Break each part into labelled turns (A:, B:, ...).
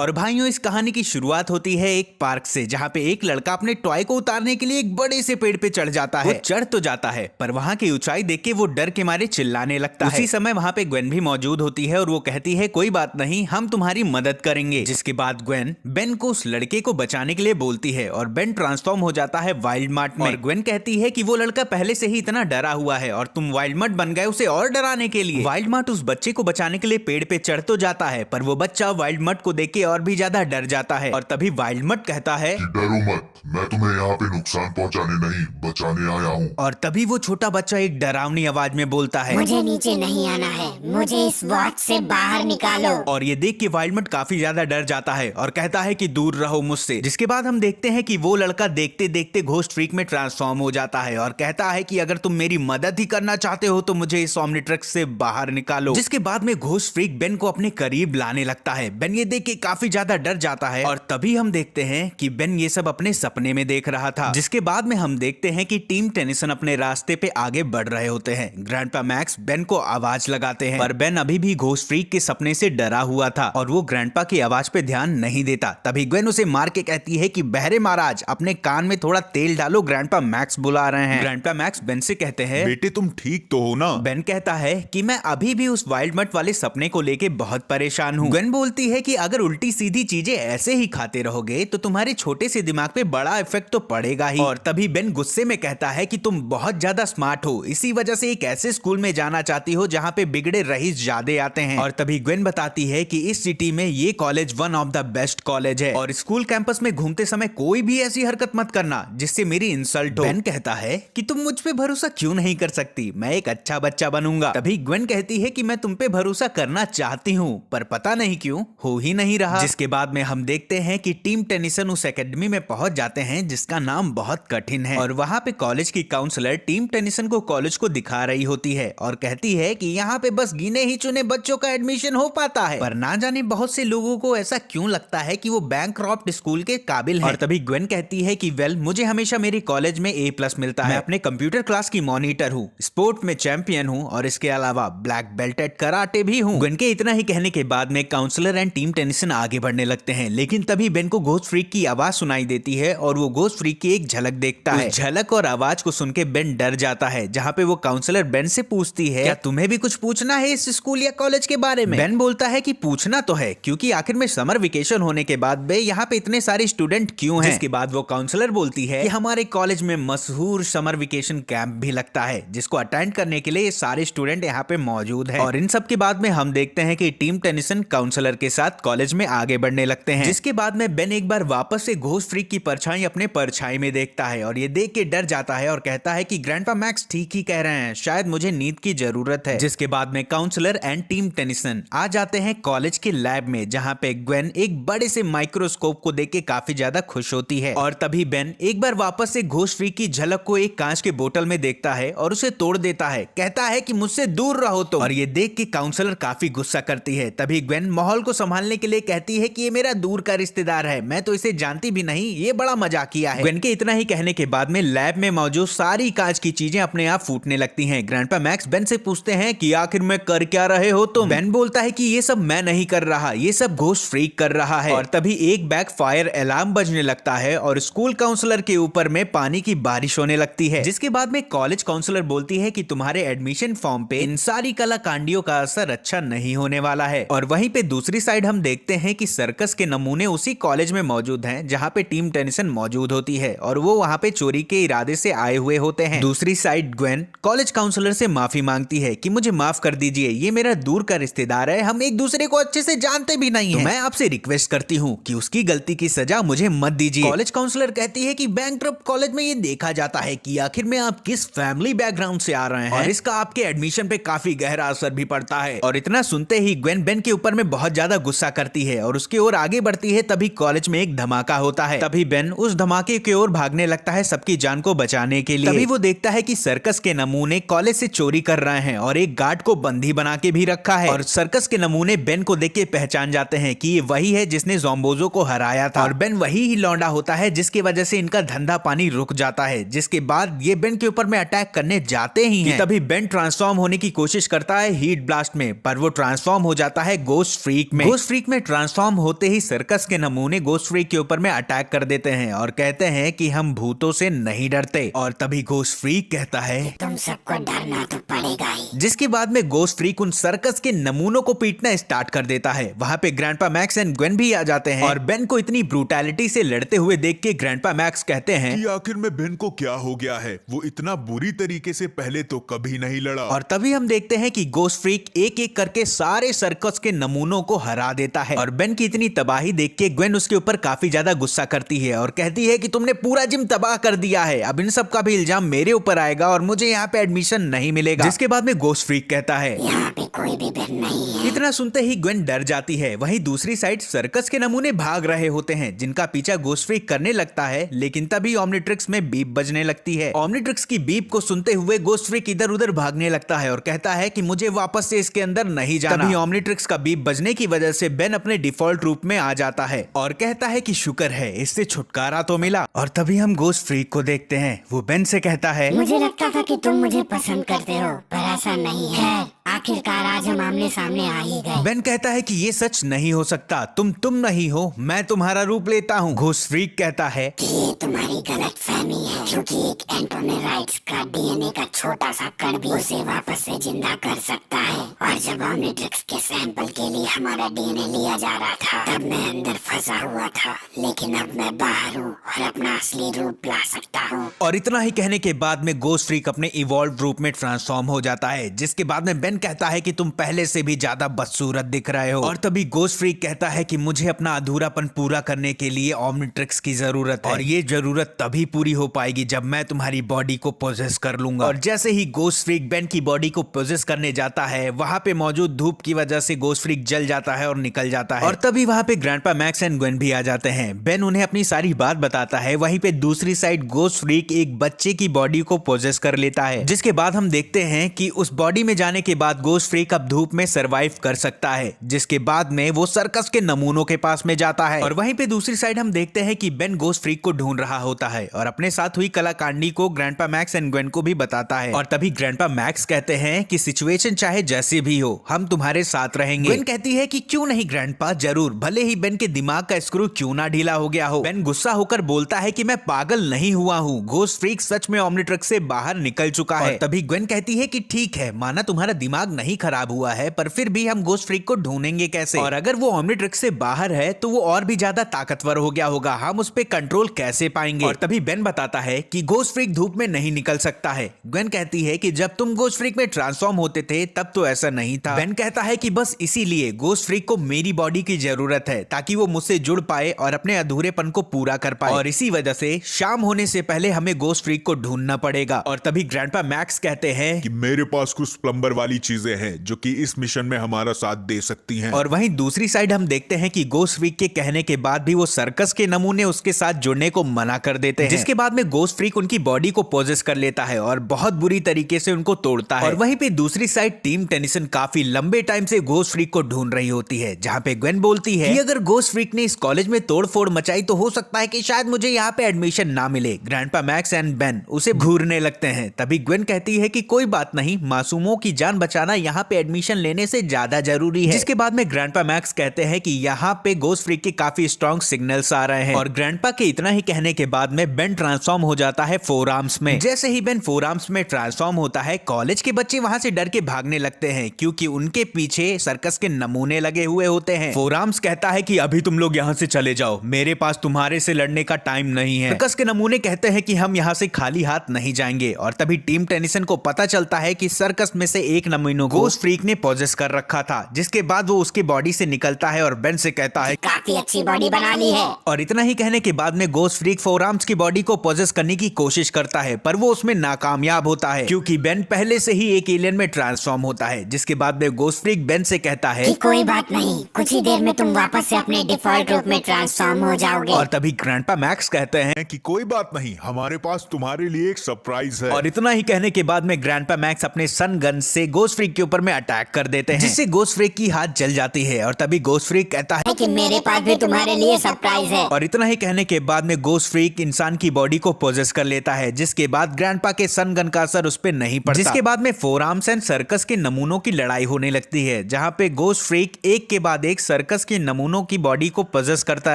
A: और भाइयों, इस कहानी की शुरुआत होती है एक पार्क से, जहाँ पे एक लड़का अपने टॉय को उतारने के लिए एक बड़े से पेड़ पे चढ़ जाता है। वो चढ़ तो जाता है, पर वहाँ की ऊंचाई देख के वो डर के मारे चिल्लाने लगता है। उसी समय वहाँ पे ग्वेन भी मौजूद होती है और वो कहती है कोई बात नहीं, हम तुम्हारी मदद करेंगे। जिसके बाद ग्वेन बेन को उस लड़के को बचाने के लिए बोलती है और बेन ट्रांसफॉर्म हो जाता है वाइल्ड मार्ट में। और ग्वेन कहती है कि वो लड़का पहले से ही इतना डरा हुआ है और तुम वाइल्ड मार्ट बन गए उसे और डराने के लिए। वाइल्ड मार्ट उस बच्चे को बचाने के लिए पेड़ पे चढ़ तो जाता है, पर वो बच्चा वाइल्ड मार्ट को देख के और भी ज्यादा डर जाता है। और तभी वाइल्ड मार्ट कहता है
B: कि डरो मत, मैं तुम्हें यहाँ पे नुकसान पहुँचाने नहीं बचाने आया हूँ।
A: और तभी वो छोटा बच्चा एक डरावनी आवाज में बोलता है,
C: मुझे नीचे नहीं आना है, मुझे इस वॉच से बाहर निकालो।
A: और ये देख के वाइल्ड मार्ट काफी ज्यादा डर जाता है और कहता है कि दूर रहो मुझसे। जिसके बाद हम देखते हैं कि वो लड़का देखते देखते घोस्ट फ्रीक में ट्रांसफॉर्म हो जाता है और कहता है कि अगर तुम मेरी मदद ही करना चाहते हो तो मुझे इस ओमनिट्रिक्स से बाहर निकालो। जिसके बाद में घोस्ट फ्रीक बेन को अपने करीब लाने लगता है। बेन ये देख के काफी ज्यादा डर जाता है और तभी हम देखते हैं कि बेन ये सब अपने सपने में देख रहा था। जिसके बाद में हम देखते हैं कि टीम टेनिसन अपने रास्ते पे आगे बढ़ रहे होते हैं। ग्रैंडपा मैक्स बेन को आवाज लगाते हैं, पर बेन अभी भी घोस्ट फ्रीक के सपने से डरा हुआ था और वो ग्रैंडपा की आवाज पे ध्यान नहीं देता। तभी ग्वेन उसे मार के कहती है कि बहरे महाराज, अपने कान में थोड़ा तेल डालो, ग्रैंडपा मैक्स बुला रहे हैं। ग्रैंडपा मैक्स बेन से कहते हैं,
D: बेटे तुम ठीक तो हो ना?
A: बेन कहता है कि मैं अभी भी उस वाइल्ड मट वाले सपने को लेके बहुत परेशान हूँ। ग्वेन बोलती है कि अगर उल्टी सीधी चीजें ऐसे ही खाते रहोगे तो तुम्हारे छोटे से दिमाग पे बड़ा इफेक्ट तो पड़ेगा ही। और तभी बेन गुस्से में कहता है कि तुम बहुत ज्यादा स्मार्ट हो, इसी वजह से एक ऐसे स्कूल में जाना चाहती हो जहाँ पे बिगड़े रईस ज्यादा आते हैं। और तभी ग्वेन बताती है कि इस सिटी में ये college one of the best college है और स्कूल कैंपस में घूमते समय कोई भी ऐसी हरकत मत करना जिससे मेरी इंसल्ट हो। बेन कहता है कि तुम मुझ पे भरोसा क्यों नहीं कर सकती, मैं एक अच्छा बच्चा बनूंगा। तभी ग्वेन कहती है कि मैं तुम पे भरोसा करना चाहती हूँ, पर पता नहीं क्यों हो ही नहीं रहा। जिसके बाद में हम देखते हैं कि टीम टेनिसन उस एकेडमी में पहुंच जाते हैं जिसका नाम बहुत कठिन है। और वहाँ पे कॉलेज की काउंसलर टीम टेनिसन को कॉलेज को दिखा रही होती है और कहती है कि यहाँ पे बस गिने ही चुने बच्चों का एडमिशन हो पाता है, पर ना जाने बहुत से लोगों को ऐसा क्यों लगता है कि वो बैंक्रप्ट स्कूल के काबिल हैं। और तभी ग्वेन कहती है कि वेल, मुझे हमेशा मेरी कॉलेज में A+ मिलता है, मैं अपने कंप्यूटर क्लास की मॉनिटर हूँ, स्पोर्ट में चैंपियन हूँ और इसके अलावा ब्लैक बेल्ट एट कराटे भी हूँ। ग्वेन के इतना ही कहने के बाद में काउंसलर एंड टीम टेनिसन आगे बढ़ने लगते हैं, लेकिन तभी बेन को घोस्ट फ्रीक की आवाज सुनाई देती है और वो घोस्ट फ्रीक की एक झलक देखता है। झलक और आवाज को सुन के बेन डर जाता है, जहाँ पे वो काउंसलर बेन से पूछती है, क्या तुम्हें भी कुछ पूछना है इस स्कूल या कॉलेज के बारे में? बेन बोलता है कि पूछना तो है, क्योंकि आखिर में समर वेकेशन होने के बाद भी यहाँ पे इतने सारे स्टूडेंट क्यों हैं? जिसके बाद वो काउंसलर बोलती है कि हमारे कॉलेज में मशहूर समर वेकेशन कैंप भी लगता है, जिसको अटेंड करने के लिए ये सारे स्टूडेंट यहाँ पे मौजूद है। और इन सब के बाद में हम देखते हैं कि टीम टेनिसन काउंसलर के साथ कॉलेज में आगे बढ़ने लगते हैं। जिसके बाद में बेन एक बार वापस से घोस्ट फ्रीक की परछाई अपने परछाई में देखता है और ये देख के डर जाता है और कहता है कि ग्रैंडपा मैक्स ठीक ही कह रहे हैं, शायद मुझे नींद की जरूरत है। जिसके बाद में काउंसलर एंड टीम टेनिसन आ जाते हैं कॉलेज के लैब में, जहाँ पे ग्वेन एक बड़े से माइक्रोस्कोप को देख के काफी ज्यादा खुश होती है। और तभी बेन एक बार वापस से घोस्ट फ्रीक की झलक को एक कांच के बोतल में देखता है और उसे तोड़ देता है, कहता है कि मुझसे दूर रहो तुम। और ये देख के काउंसलर काफी गुस्सा करती है। तभी ग्वेन माहौल को संभालने के लिए कहती है कि ये मेरा दूर का रिश्तेदार है, मैं तो इसे जानती भी नहीं, ये बड़ा मजाकिया है। ग्वेन के इतना ही कहने के बाद में लैब में मौजूद सारी कांच की चीजें अपने आप फूटने लगती हैं। ग्रैंडपा मैक्स बेन से पूछते हैं कि आखिर में कर क्या रहे हो तुम? बेन बोलता है कि ये सब मैं नहीं कर रहा, ये सब घोस्ट फ्रीक कर रहा है। और तभी एक बैक फायर अलार्म बजने लगता है और स्कूल काउंसलर के ऊपर में पानी की बारिश होने लगती है। जिसके बाद में कॉलेज काउंसलर बोलती है कि तुम्हारे एडमिशन फॉर्म पे इन सारी कलाकांडियों का असर अच्छा नहीं होने वाला है। और वहीं पे दूसरी साइड हम देखते हैं कि सर्कस के नमूने उसी कॉलेज में मौजूद हैं जहाँ पे टीम टेनिसन मौजूद होती है और वो वहाँ पे चोरी के इरादे से आए हुए होते हैं। दूसरी साइड ग्वेन कॉलेज काउंसलर से माफी मांगती है कि मुझे माफ कर दीजिए, ये मेरा दूर का रिश्तेदार है, हम एक दूसरे को अच्छे से जानते भी नहीं हैं। मैं आपसे रिक्वेस्ट करती हूँ कि उसकी गलती की सजा मुझे मत दीजिए। कॉलेज काउंसलर कहती है कि बैंक्रप्ट कॉलेज में ये देखा जाता है कि आखिर में आप किस फैमिली बैकग्राउंड से आ रहे हैं और इसका आपके एडमिशन पे काफी गहरा असर भी पड़ता है। और इतना सुनते ही ग्वेन बेन के ऊपर में बहुत ज्यादा गुस्सा करती है और उसकी ओर आगे बढ़ती है। तभी कॉलेज में एक धमाका होता है। तभी बेन उस धमाके की ओर भागने लगता है सबकी जान को बचाने के लिए। तभी वो देखता है कि सर्कस के नमूने कॉलेज से चोरी कर रहे हैं और एक गार्ड को बंदी बना के भी रखा है। और सर्कस के नमूने बेन को देख के पहचान जाते हैं कि ये वही है जिसने ज़ोम्बोज़ो को हराया था और बेन वही ही लौंडा होता है जिसकी वजह से इनका धंधा पानी रुक जाता है। जिसके बाद ये बेन के ऊपर में अटैक करने जाते ही हैं। तभी बेन ट्रांसफॉर्म होने की कोशिश करता है हीट ब्लास्ट में, पर वो ट्रांसफॉर्म हो जाता है घोस्ट फ्रीक में। घोस्ट फ्रीक में ट्रांसफॉर्म होते ही सर्कस के नमूने गोस्ट फ्रीक के ऊपर में अटैक कर देते हैं और कहते हैं कि हम भूतों से नहीं डरते। और तभी गोस्ट फ्रीक कहता है
C: तुम सबको डरना तो पड़ेगा ही।
A: जिसके बाद में गोस्ट फ्रीक उन सर्कस के नमूनों को पीटना स्टार्ट कर देता है। वहाँ पे ग्रैंडपा मैक्स एंड ग्वेन भी आ जाते हैं और बेन को इतनी ब्रूटैलिटी से लड़ते हुए देख के ग्रैंडपा मैक्स कहते हैं
D: कि आखिर में बेन को क्या हो गया है, वो इतना बुरी तरीके से पहले तो कभी नहीं लड़ा।
A: और तभी हम देखते हैं कि गोस्ट फ्रीक एक एक करके सारे सर्कस के नमूनों को हरा देता है। और बेन की इतनी तबाही देख के ग्वेन उसके ऊपर काफी ज्यादा गुस्सा करती है और कहती है कि तुमने पूरा जिम तबाह कर दिया है, अब इन सब का भी इल्जाम मेरे ऊपर आएगा और मुझे यहाँ पे एडमिशन नहीं मिलेगा। जिसके बाद में गोस्ट फ्रीक कहता है
C: यहाँ पे कोई भी बेन नहीं है।
A: इतना सुनते ही ग्वेन डर जाती है। वहीं दूसरी साइड सर्कस के नमूने भाग रहे होते हैं जिनका पीछा गोस्ट फ्रीक करने लगता है, लेकिन तभी ओमनिट्रिक्स में बीप बजने लगती है। ओमनिट्रिक्स की बीप को सुनते हुए गोस्ट फ्रीक इधर उधर भागने लगता है और कहता है कि मुझे वापस से इसके अंदर नहीं जाना। तभी ओमनिट्रिक्स का बीप बजने की वजह से बेन अपने डिफॉल्ट रूप में आ जाता है और कहता है कि शुक्र है इससे छुटकारा तो मिला। और तभी हम गोस्ट फ्रीक को देखते हैं, वो बेन से कहता है
C: मुझे लगता था कि तुम मुझे पसंद करते हो, पर ऐसा नहीं है। आखिरकार आज हम आमने सामने आ ही गए।
A: बेन कहता है कि ये सच नहीं हो सकता, तुम नहीं हो, मैं तुम्हारा रूप लेता हूँ। गोस्ट फ्रीक कहता है
C: कि ये तुम्हारी गलत फहमी है, क्योंकि एक एंटोनेराइट्स का डीएनए का छोटा सा कण भी उसे वापस से जिंदा कर सकता है। और जब ओमनिट्रिक्स के सैंपल के लिए हमारा डीएनए लिया जा रहा था, तब मैं अंदर फंसा हुआ था, लेकिन अब मैं बाहर हूँ और अपना असली रूप ला सकता हूँ।
A: और इतना ही कहने के बाद में गोस्ट फ्रीक अपने इवॉल्व रूप में ट्रांसफॉर्म हो जाता है। जिसके बाद में बेन कहता है कि तुम पहले से भी ज्यादा बदसूरत दिख रहे हो। और तभी गोस्ट फ्रीक कहता है कि मुझे अपना अधूरापन पूरा करने के लिए ओमनिट्रिक्स की जरूरत है और ये जरूरत तभी पूरी हो पाएगी जब मैं तुम्हारी बॉडी को पोजेस कर लूंगा। और जैसे ही गोस्ट फ्रीक बेन की बॉडी को पोजेस करने जाता है, वहां पे मौजूद धूप की वजह से गोस्ट फ्रीक जल जाता है और निकल जाता है। और तभी वहां पे ग्रैंडपा मैक्स एंड ग्वेन भी आ जाते हैं। बेन उन्हें अपनी सारी बात बताता है। वहीं पे दूसरी साइड गोस्ट फ्रीक एक बच्चे की बॉडी को पोजेस कर लेता है, जिसके बाद हम देखते हैं कि उस बॉडी में जाने के बाद गोस्ट फ्रीक अब धूप में सरवाइव कर सकता है। जिसके बाद में वो सर्कस के नमूनों के पास में जाता है। और वहीं पे दूसरी साइड हम देखते हैं कि बेन गोस्ट फ्रीक को ढूंढ रहा होता है और अपने साथ हुई कलाकांडी को ग्रैंडपा मैक्स एंड ग्वेन को भी बताता है। और तभी ग्रैंडपा मैक्स कहते हैं कि सिचुएशन चाहे जैसी भी हो, हम तुम्हारे साथ रहेंगे। ग्वेन कहती है कि क्यों नहीं ग्रैंडपा, जरूर, भले ही बेन के दिमाग का स्क्रू क्यों ना ढीला हो गया हो। बेन गुस्सा होकर बोलता है कि मैं पागल नहीं हुआ हूँ, गोस्ट फ्रीक सच में ओमनिट्रिक्स से बाहर निकल चुका है। तभी ग्वेन कहती है कि ठीक है, माना तुम्हारा दिमाग नहीं खराब हुआ है, पर फिर भी हम गोस्ट फ्रीक को ढूंढेंगे कैसे? और अगर वो ओमनिट्रिक्स से बाहर है तो वो और भी ज्यादा ताकतवर हो गया होगा, हम उस पे कंट्रोल कैसे पाएंगे? और तभी बेन बताता है कि गोस्ट फ्रीक धूप में नहीं निकल सकता है। ग्वेन कहती है कि जब तुम गोस्ट फ्रीक में ट्रांसफॉर्म होते थे तब तो ऐसा नहीं था। बेन कहता है कि बस इसीलिए गोस्ट फ्रीक को मेरी बॉडी की जरूरत है ताकि वो मुझसे जुड़ पाए और अपने अधूरेपन को पूरा कर पाए। और इसी वजह से शाम होने से पहले हमें गोस्ट फ्रीक को ढूंढना पड़ेगा। और तभी ग्रैंडपा मैक्स कहते हैं
D: कि मेरे पास कुछ प्लम्बर वाली चीजें हैं जो कि इस मिशन में हमारा साथ दे सकती हैं।
A: और वहीं दूसरी साइड हम देखते हैं कि गोस्ट फ्रीक के कहने के बाद भी वो सर्कस के नमूने उसके साथ जुड़ने को मना कर देते हैं। जिसके बाद में गोस्ट फ्रीक उनकी बॉडी को पोजेस कर लेता है और बहुत बुरी तरीके से उनको तोड़ता है। और वहीं पे दूसरी साइड टीम टेनिसन काफी लंबे टाइम से गोस्ट फ्रीक को ढूंढ रही होती है, जहां पे ग्वेन बोलती है कि अगर गोस्ट फ्रीक ने इस कॉलेज में तोड़फोड़ मचाई तो हो सकता है कि शायद मुझे यहाँ पे एडमिशन ना मिले। ग्रैंडपा मैक्स एंड बेन उसे घूरने लगते हैं। तभी ग्वेन कहती है कि कोई बात नहीं, मासूमों की जान बचाना यहाँ पे एडमिशन लेने से ज्यादा जरूरी है। जिसके बाद में ग्रैंडपा मैक्स कहते हैं कि यहाँ पे गोस्ट फ्रीक के काफी स्ट्रॉन्ग सिग्नल्स आ रहे हैं। और ग्रैंडपा के इतना ही कहने के बाद में बेन ट्रांसफॉर्म हो जाता है फोर आर्म्स में। जैसे ही बेन फोर आर्म्स में ट्रांसफॉर्म होता है, कॉलेज के बच्चे वहां से डर के भागने लगते हैं क्योंकि उनके पीछे सर्कस के नमूने लगे हुए होते हैं। फोर आर्म्स कहता है कि अभी तुम लोग यहाँ से चले जाओ, मेरे पास तुम्हारे से लड़ने का टाइम नहीं है। सर्कस के नमूने कहते हैं कि हम यहाँ से खाली हाथ नहीं जाएंगे। और तभी टीम टेनिसन को पता चलता है कि सर्कस में से एक नमूने गोस्ट फ्रीक ने पोजेस कर रखा था। जिसके बाद वो उसके बॉडी से निकलता है और बेन से कहता है
C: काफी अच्छी बॉडी बना ली है।
A: और इतना ही कहने के बाद में गोस्ट फ्रीक फोर आर्म्स की बॉडी को पोजेस करने की कोशिश करता है, पर वो उसमें नाकामयाब होता है क्योंकि बेन पहले से ही एक एलियन में ट्रांसफॉर्म होता है। जिसके बाद में गोस्ट फ्रीक बेन से कहता है
C: कि कोई बात नहीं, कुछ ही देर में तुम वापस से अपने डिफॉल्ट रूप में ट्रांसफॉर्म हो जाओगे।
A: और तभी ग्रैंडपा मैक्स कहते हैं
D: कि कोई बात नहीं, हमारे पास तुम्हारे लिए एक सरप्राइज है।
A: और इतना ही कहने के बाद में ग्रैंडपा मैक्स अपने सन गन से गोस्ट फ्रीक के ऊपर में अटैक कर देते हैं, जिससे गोस्ट फ्रीक की हाथ जल जाती है। और तभी गोस्ट फ्रीक कहता है
C: कि मेरे पास भी तुम्हारे लिए सरप्राइज है।
A: और इतना ही कहने के बाद में गोस्ट फ्रीक इंसान की बॉडी को पोजेस कर लेता है, जिसके बाद ग्रैंडपा के सन गन का असर उस पे नहीं पड़ता। जिसके बाद में फोर आर्म्स एंड सर्कस के नमूनों की लड़ाई होने लगती है, जहां पे गोस्ट फ्रीक एक के बाद एक सर्कस के नमूनों की बॉडी को पोजेस करता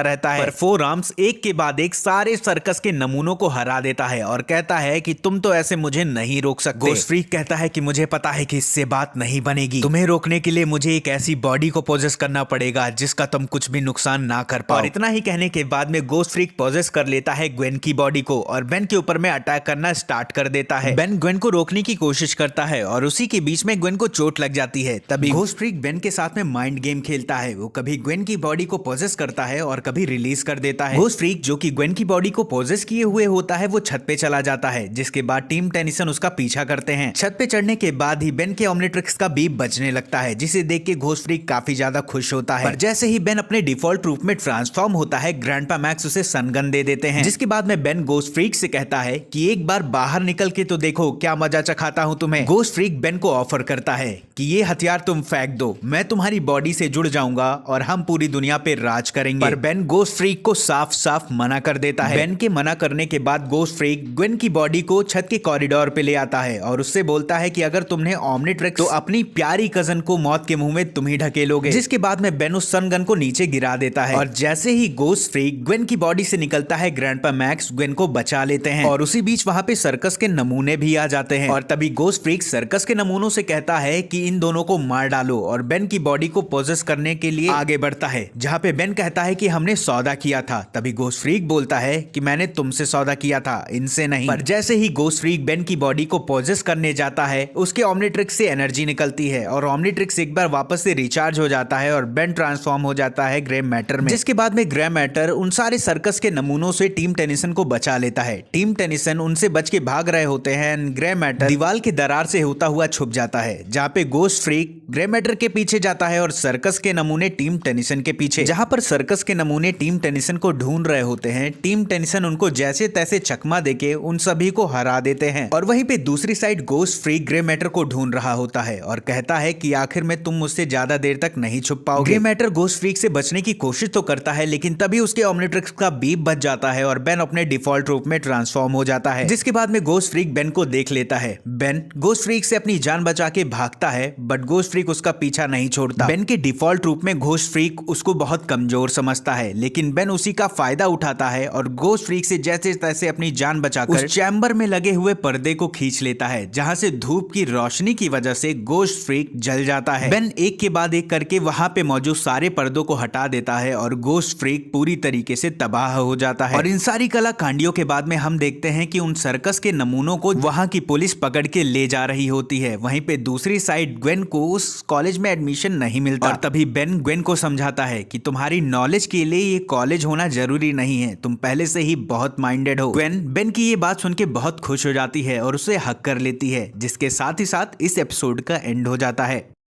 A: रहता है, पर फोर आर्म्स एक के बाद एक सारे सर्कस के नमूनों को हरा देता है और कहता है कि तुम तो ऐसे मुझे नहीं रोक सकते। गोस्ट फ्रीक कहता है कि मुझे पता है कि इससे बात नहीं बनेगी, तुम्हें रोकने के लिए मुझे एक ऐसी बॉडी को पोजेस करना पड़ेगा जिसका तुम कुछ भी नुकसान ना कर पाओ। और इतना ही कहने के बाद में गोस्ट फ्रीक पोजेस कर लेता है ग्वेन की बॉडी को और बेन के ऊपर में अटैक करना स्टार्ट कर देता है। बेन ग्वेन को रोकने की कोशिश करता है और उसी के बीच में ग्वेन को चोट लग जाती है। तभी गोस्ट फ्रीक बेन के साथ में माइंड गेम खेलता है, वो कभी ग्वेन की बॉडी को पोजेस करता है और कभी रिलीज कर देता है। गोस्ट फ्रीक जो कि ग्वेन की बॉडी को पोजेस किए हुए होता है, वो छत पे चला जाता है, जिसके बाद टीम टेनिसन उसका पीछा करते हैं। छत पे चढ़ने के बाद ही बेन के ओमनिट्रिक्स का बीप बजने लगता है, जिसे देख के गोस्ट फ्रीक काफी ज्यादा खुश होता है। पर जैसे ही बेन अपने डिफॉल्ट रूप में ट्रांसफॉर्म होता है, ग्रैंडपा मैक्स उसे सनगन दे देते हैं। जिसके बाद में बेन गोस्ट फ्रीक से कहता है कि एक बार बाहर निकल के तो देखो क्या मजा चखाता हूं तुम्हें। गोस्ट फ्रीक बेन को ऑफर करता है कि ये हथियार तुम फेंक दो, मैं तुम्हारी बॉडी से जुड़ जाऊंगा और हम पूरी दुनिया पे राज करेंगे। पर बेन गोस्ट फ्रीक को साफ साफ मना कर देता है। बेन के मना करने के बाद गोस्ट फ्रीक ग्वेन की बॉडी को छत के कॉरिडोर पे ले आता है और उससे बोलता है कि अगर तुमने ओमनिट्रिक्स तो अपनी प्यारी कजन को मौत के मुंह में तुम ही ढकेलोगे। जिसके बाद में बेन उस सन गन को नीचे गिरा देता है और जैसे ही गोस्ट फ्रीक ग्वेन की बॉडी से निकलता है, ग्रैंडपा मैक्स ग्वेन को बचा लेते हैं और उसी बीच वहां पे सर्कस के नमूने भी आ जाते हैं। और तभी गोस्ट फ्रीक सर्कस के नमूनों से कहता है कि इन दोनों को मार डालो और बेन की बॉडी को पोजेस करने के लिए आगे बढ़ता है, जहां पे बेन कहता है कि हमने सौदा किया था। तभी गोस्ट फ्रीक बोलता है कि मैंने तुमसे सौदा किया था, इनसे नहीं। पर जैसे ही गोस्ट फ्रीक बेन की बॉडी को पोजेस करने जाता है, उसके ओमनिट्रिक्स से एनर्जी निकलती है और ओमनिट्रिक्स एक बार वापस से रिचार्ज हो जाता है और बेन ट्रांसफॉर्म हो जाता है ग्रे मैटर में। जिसके बाद में ग्रे मैटर उन सारे सर्कस के नमूनों से टीम टेनिसन को बचा लेता है। टीम टेनिसन उनसे बच के भाग रहे होते हैं, ग्रे मैटर दीवार की दरार से होता हुआ छुप जाता है, जहां पे गोस्ट फ्रीक ग्रे मैटर के पीछे जाता है और सर्कस के नमूने टीम टेनिसन के पीछे। जहां पर सर्कस के नमूने टीम टेनिसन को ढूंढ रहे होते हैं, टीम टेनिसन उनको जैसे तैसे चकमा देके उन सभी को हरा देते हैं। और वहीं पे दूसरी side ghost freak grey matter को ढूंढ रहा होता है और कहता है कि आखिर में तुम मुझसे ज्यादा देर तक नहीं छुप पाओगे। ग्रे मैटर गोस्ट फ्रीक से बचने की कोशिश तो करता है, लेकिन तभी उसके ओमनिट्रिक्स का बीप बच जाता है और बेन अपने डिफॉल्ट रूप में ट्रांसफॉर्म हो जाता है। जिसके बाद में गोस्ट फ्रीक बेन को देख लेता है। बेन गोस्ट फ्रीक से अपनी जान बचा के भागता है, बट गोस्ट फ्रीक उसका पीछा नहीं छोड़ता। बेन के डिफॉल्ट रूप में गोस्ट फ्रीक उसको बहुत कमजोर समझता है, लेकिन बेन उसी का फायदा उठाता है और गोस्ट फ्रीक से जैसे तैसे अपनी जान बचाकर उस चैम्बर में लगे हुए पर्दे को खींच लेता है, जहां से धूप की रोशनी की वजह से गोस्ट फ्रीक जल जाता है। बेन एक के बाद एक करके वहां पे मौजूद सारे पर्दों को हटा देता है और गोस्ट फ्रीक पूरी तरीके से तबाह हो जाता है। और इन सारी कला कांडियों के बाद में हम देखते हैं कि उन सर्कस के नमूनों को वहां की पुलिस पकड़ के ले जा रही होती है। वहीं पे दूसरी साइड ग्वेन को उस कॉलेज में एडमिशन नहीं मिलता और तभी बेन ग्वेन को समझाता है कि तुम्हारी नॉलेज के लिए ये कॉलेज होना जरूरी नहीं है, तुम पहले से ही बहुत माइंडेड हो। ग्वेन बेन की ये बात सुन के बहुत खुश हो जाती है और उसे हक कर लेती है, जिसके साथ ही साथ इस एपिसोड का एंड हो जाता है।